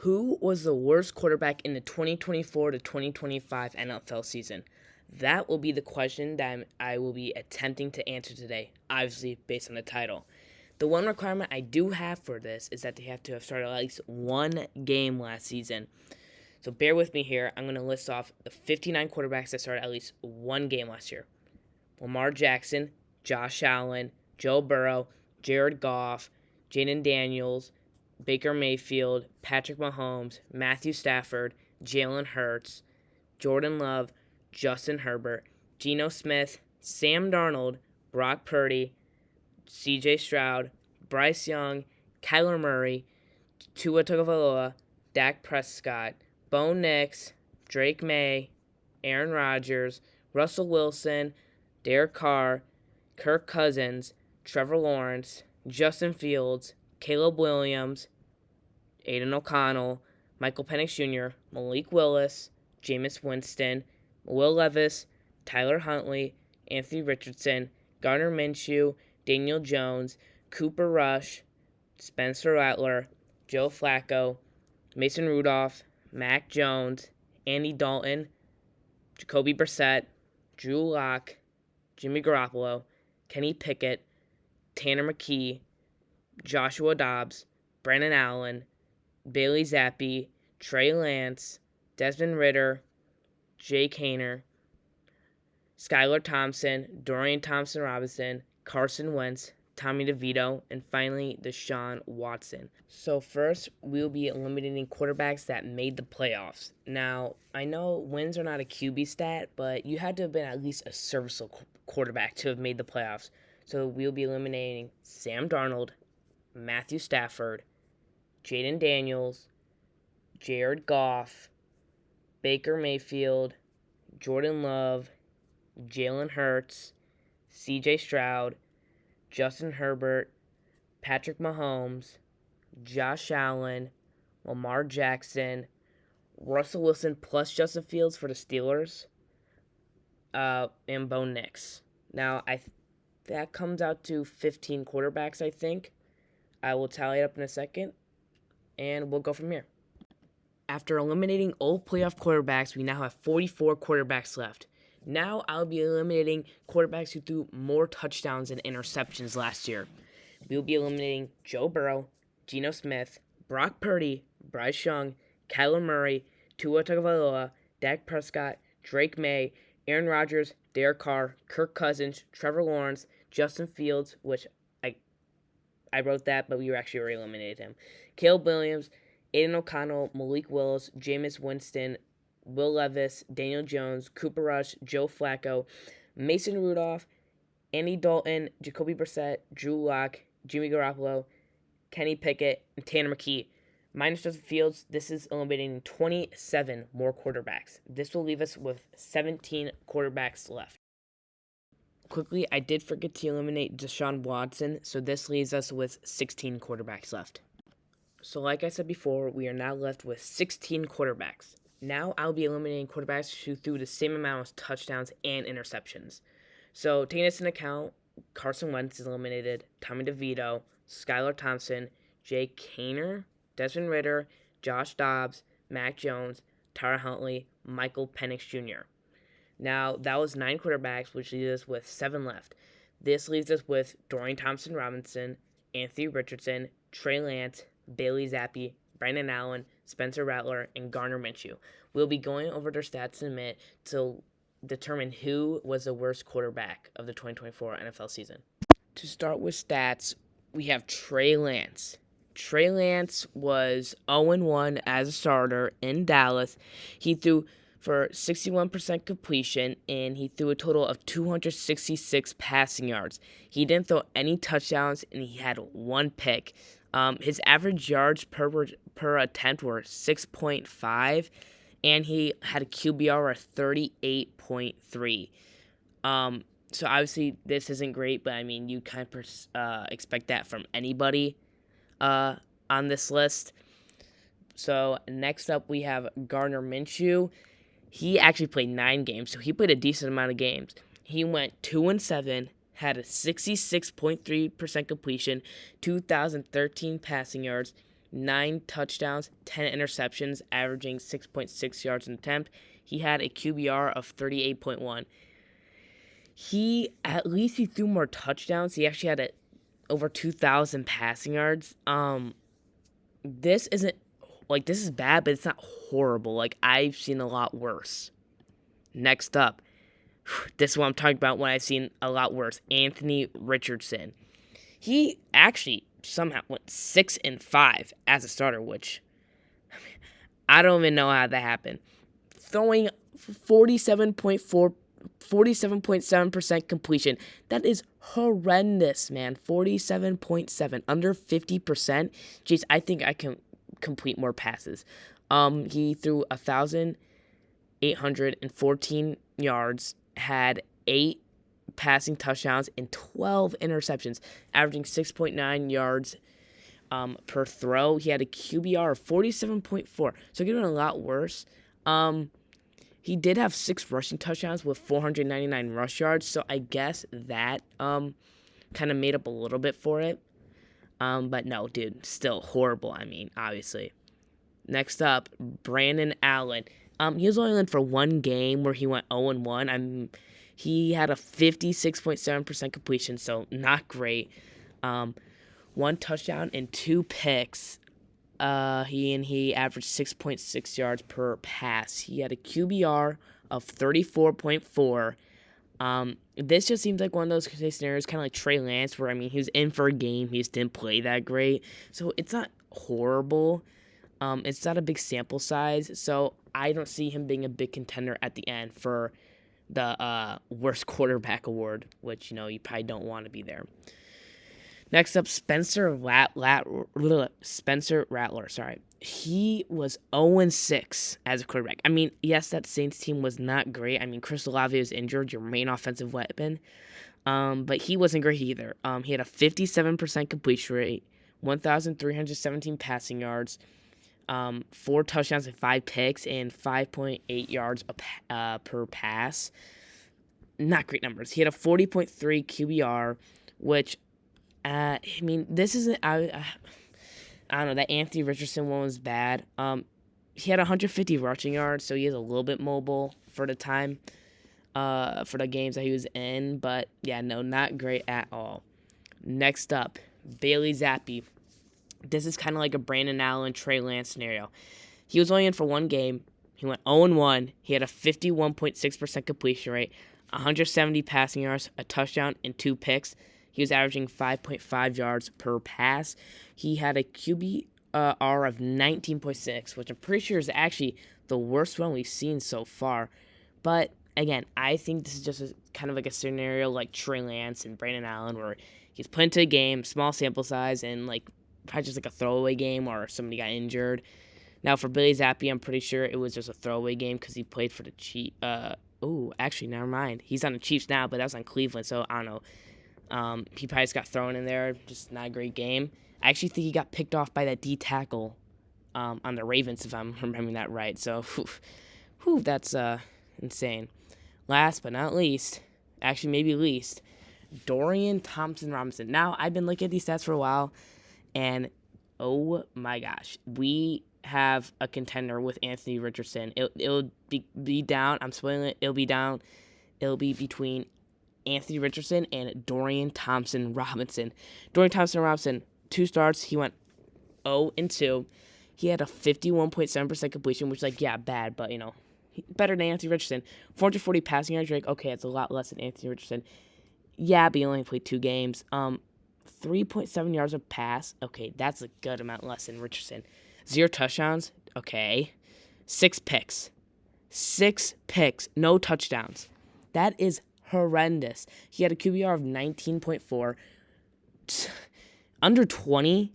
Who was the worst quarterback in the 2024 to 2025 NFL season? That will be the question that I will be attempting to answer today, obviously based on the title. The one requirement I do have for this is that they have to have started at least one game last season. So bear with me here. I'm going to list off the 59 quarterbacks that started at least one game last year. Lamar Jackson, Josh Allen, Joe Burrow, Jared Goff, Jaden Daniels, Baker Mayfield, Patrick Mahomes, Matthew Stafford, Jalen Hurts, Jordan Love, Justin Herbert, Geno Smith, Sam Darnold, Brock Purdy, C.J. Stroud, Bryce Young, Kyler Murray, Tua Tagovailoa, Dak Prescott, Bo Nix, Drake May, Aaron Rodgers, Russell Wilson, Derek Carr, Kirk Cousins, Trevor Lawrence, Justin Fields, Caleb Williams, Aiden O'Connell, Michael Penix Jr., Malik Willis, Jameis Winston, Will Levis, Tyler Huntley, Anthony Richardson, Gardner Minshew, Daniel Jones, Cooper Rush, Spencer Rattler, Joe Flacco, Mason Rudolph, Mac Jones, Andy Dalton, Jacoby Brissett, Drew Lock, Jimmy Garoppolo, Kenny Pickett, Tanner McKee, Joshua Dobbs, Brandon Allen, Bailey Zappi, Trey Lance, Desmond Ridder, Jake Haener, Skylar Thompson, Dorian Thompson-Robinson, Carson Wentz, Tommy DeVito, and finally Deshaun Watson. So first, we'll be eliminating quarterbacks that made the playoffs. Now, I know wins are not a QB stat, but you had to have been at least a serviceable quarterback to have made the playoffs. So we'll be eliminating Sam Darnold, Matthew Stafford, Jaden Daniels, Jared Goff, Baker Mayfield, Jordan Love, Jalen Hurts, C.J. Stroud, Justin Herbert, Patrick Mahomes, Josh Allen, Lamar Jackson, Russell Wilson plus Justin Fields for the Steelers, and Bo Nix. Now, that comes out to 15 quarterbacks, I think. I will tally it up in a second, and we'll go from here. After eliminating all playoff quarterbacks, we now have 44 quarterbacks left. Now I'll be eliminating quarterbacks who threw more touchdowns and interceptions last year. We'll be eliminating Joe Burrow, Geno Smith, Brock Purdy, Bryce Young, Kyler Murray, Tua Tagovailoa, Dak Prescott, Drake May, Aaron Rodgers, Derek Carr, Kirk Cousins, Trevor Lawrence, Justin Fields, which I wrote that, but we actually already eliminated him, Caleb Williams, Aiden O'Connell, Malik Willis, Jameis Winston, Will Levis, Daniel Jones, Cooper Rush, Joe Flacco, Mason Rudolph, Andy Dalton, Jacoby Brissett, Drew Lock, Jimmy Garoppolo, Kenny Pickett, and Tanner McKee. Minus Justin Fields, this is eliminating 27 more quarterbacks. This will leave us with 17 quarterbacks left. Quickly, I did forget to eliminate Deshaun Watson, so this leaves us with 16 quarterbacks left. So like I said before, we are now left with 16 quarterbacks. Now I'll be eliminating quarterbacks who threw the same amount of touchdowns and interceptions. So taking this into account, Carson Wentz is eliminated, Tommy DeVito, Skylar Thompson, Jake Haener, Desmond Ridder, Josh Dobbs, Mac Jones, Tyler Huntley, Michael Penix Jr. Now, that was 9 quarterbacks, which leaves us with 7 left. This leaves us with Dorian Thompson-Robinson, Anthony Richardson, Trey Lance, Bailey Zappi, Brandon Allen, Spencer Rattler, and Gardner Minshew. We'll be going over their stats in a minute to determine who was the worst quarterback of the 2024 NFL season. To start with stats, we have Trey Lance. Trey Lance was 0-1 as a starter in Dallas. He threw for 61% completion, and he threw a total of 266 passing yards. He didn't throw any touchdowns, and he had 1 pick. His average yards per attempt were 6.5, and he had a QBR of 38.3. So obviously this isn't great, but I mean you kind of expect that from anybody on this list. So next up we have Gardner Minshew. He actually played 9 games, so he played a decent amount of games. He went 2-7, had a 66.3% completion, 2,013 passing yards, 9 touchdowns, 10 interceptions, averaging 6.6 yards an attempt. He had a QBR of 38.1. At least he threw more touchdowns. He actually had over 2,000 passing yards. This isn't this is bad, but it's not horrible. Like, I've seen a lot worse. Next up, this is what I'm talking about when I've seen a lot worse. Anthony Richardson. He actually somehow went 6-5 as a starter, which I don't even know how that happened. Throwing 47.7% completion. That is horrendous, man. 47.7, under 50%. Jeez, I think I can complete more passes. He threw 1,814 yards, had 8 passing touchdowns and 12 interceptions, averaging 6.9 yards per throw. He had a QBR of 47.4, so getting a lot worse. He did have 6 rushing touchdowns with 499 rush yards, so I guess that kind of made up a little bit for it. But no, dude, still horrible, obviously. Next up, Brandon Allen. He was only in for one game where he went 0-1. He had a 56.7% completion, so not great. 1 touchdown and 2 picks. He averaged 6.6 yards per pass. He had a QBR of 34.4. This just seems like one of those scenarios, kind of like Trey Lance, where he was in for a game, he just didn't play that great. So it's not horrible. It's not a big sample size, so I don't see him being a big contender at the end for the worst quarterback award, which you probably don't want to be there. Next up, Spencer Rattler. Sorry, he was 0-6 as a quarterback. Yes, that Saints team was not great. Chris Olave was injured, your main offensive weapon, but he wasn't great either. He had a 57% completion rate, 1,317 passing yards, 4 touchdowns and 5 picks, and 5.8 yards per pass. Not great numbers. He had a 40.3 QBR, which, this isn't. I don't know. That Anthony Richardson one was bad. He had 150 rushing yards, so he is a little bit mobile for the time, for the games that he was in. But yeah, no, not great at all. Next up, Bailey Zappi. This is kind of like a Brandon Allen, Trey Lance scenario. He was only in for one game. He went 0-1. He had a 51.6% completion rate, 170 passing yards, a touchdown, and 2 picks. He was averaging 5.5 yards per pass. He had a QBR of 19.6, which I'm pretty sure is actually the worst one we've seen so far. But again, I think this is just kind of like a scenario like Trey Lance and Brandon Allen, where he's put into a game, small sample size, and probably just like a throwaway game or somebody got injured. Now for Billy Zappi, I'm pretty sure it was just a throwaway game because he played for the Chiefs. Actually, never mind. He's on the Chiefs now, but that was on Cleveland, so I don't know. He probably just got thrown in there. Just not a great game. I actually think he got picked off by that D tackle on the Ravens, if I'm remembering that right. So, that's insane. Last but not least, actually maybe least, Dorian Thompson-Robinson. Now, I've been looking at these stats for a while, and oh my gosh, we have a contender with Anthony Richardson. It'll be down. I'm spoiling it. It'll be down. It'll be between Anthony Richardson and Dorian Thompson-Robinson. Dorian Thompson-Robinson, 2 starts. He went 0-2. He had a 51.7% completion, which is bad, but better than Anthony Richardson. 440 passing yards. Okay, it's a lot less than Anthony Richardson. Yeah, but he only played 2 games. 3.7 yards of pass. Okay, that's a good amount less than Richardson. 0 touchdowns. Okay. 6 picks. 6 picks. No touchdowns. That is horrendous. He had a QBR of 19.4. Under 20.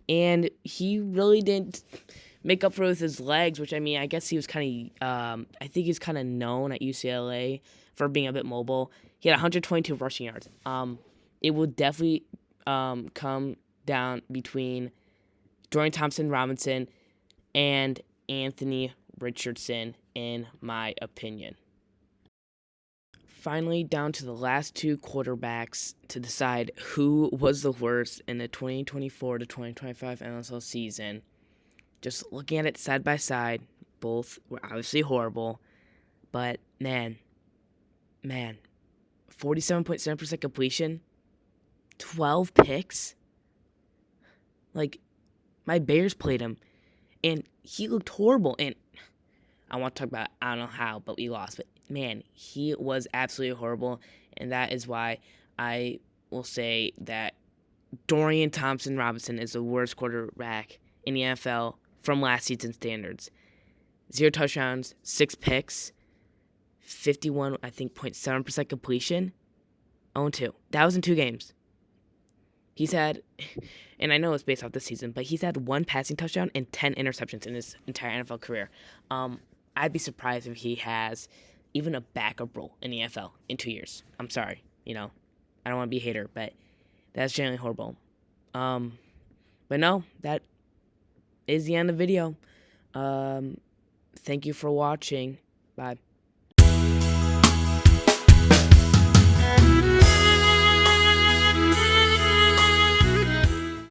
And he really didn't make up for it with his legs, which, I guess he was kind of, I think he's kind of known at UCLA for being a bit mobile. He had 122 rushing yards. It will definitely come down between Dorian Thompson-Robinson and Anthony Richardson, in my opinion. finally down to the last two quarterbacks to decide who was the worst in the 2024 to 2025 NFL season. Just looking at it side by side, both were obviously horrible, but man, 47.7% completion, 12 picks. Like, my Bears played him, and he looked horrible. And I want to talk about, I don't know how, but we lost. But man, he was absolutely horrible, and that is why I will say that Dorian Thompson-Robinson is the worst quarterback in the NFL from last season's standards. 0 touchdowns, 6 picks, 51, I think, 0.7% completion, 0-2. That was in 2 games. He's had, and I know it's based off this season, but he's had 1 passing touchdown and 10 interceptions in his entire NFL career. I'd be surprised if he has even a backup role in the NFL in 2 years. I'm sorry, I don't want to be a hater, but that's generally horrible. But no, that is the end of the video. Thank you for watching. Bye.